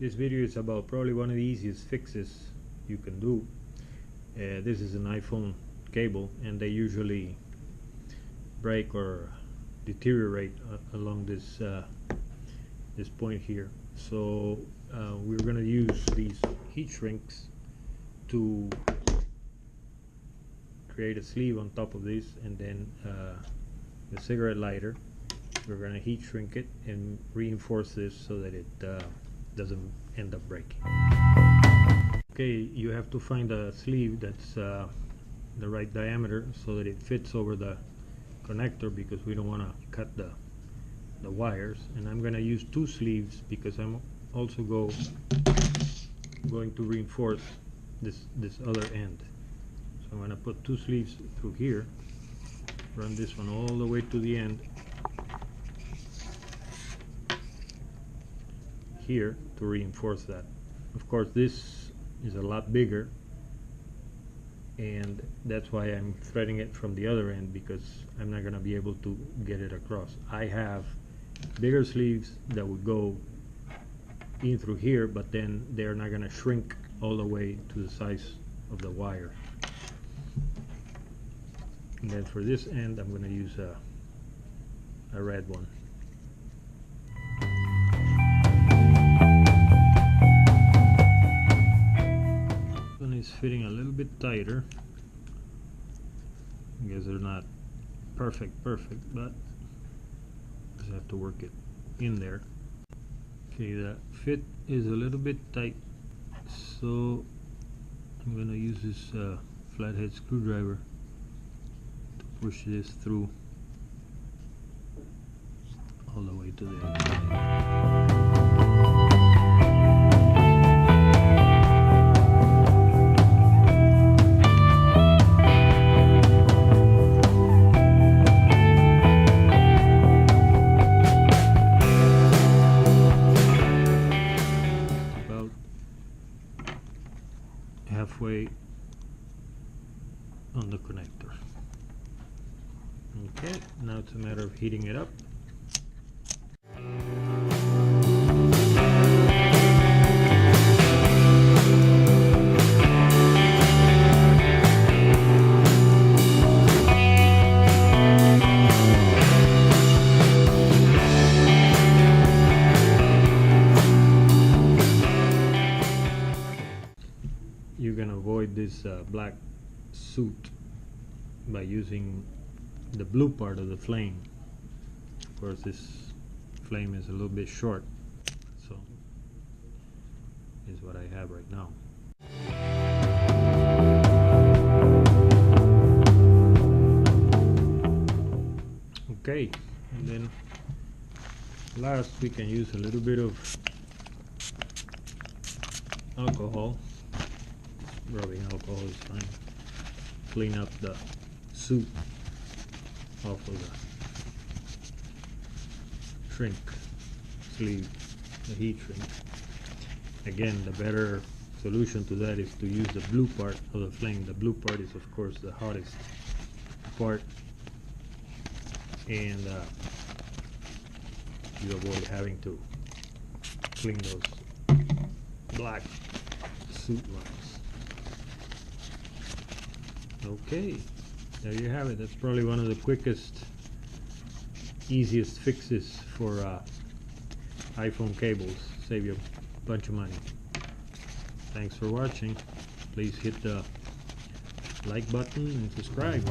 This video is about probably one of the easiest fixes you can do. This is an iPhone cable, and they usually break or deteriorate along this this point here. So we're going to use these heat shrinks to create a sleeve on top of this, and then the cigarette lighter, we're going to heat shrink it and reinforce this so that it doesn't end up breaking. Okay, you have to find a sleeve that's the right diameter so that it fits over the connector, because we don't want to cut the wires. And I'm going to use two sleeves because I'm also going to reinforce this other end. So I'm going to put two sleeves through here, run this one all the way to the end here to reinforce that. Of course, this is a lot bigger, and that's why I'm threading it from the other end, because I'm not going to be able to get it across. I have bigger sleeves that would go in through here, but then they're not going to shrink all the way to the size of the wire. And then for this end, I'm going to use a red one. This one is fitting a little bit tighter because they're not perfect, but just have to work it in there. Okay, the fit is a little bit tight, so I'm going to use this flathead screwdriver to push this through all the way to the end. Halfway on the connector. Okay, now it's a matter of heating it up. You can avoid this black soot by using the blue part of the flame. Of course, this flame is a little bit short, so is what I have right now. Okay, and then last we can use a little bit of alcohol. Rubbing alcohol is fine. Clean up the soot off of the shrink sleeve, the heat shrink. Again, the better solution to that is to use the blue part of the flame. The blue part is, of course, the hottest part, and you avoid having to clean those black soot lines. Okay, there you have it. That's probably one of the quickest, easiest fixes for iPhone cables. Save you a bunch of money. Thanks for watching. Please hit the like button and subscribe.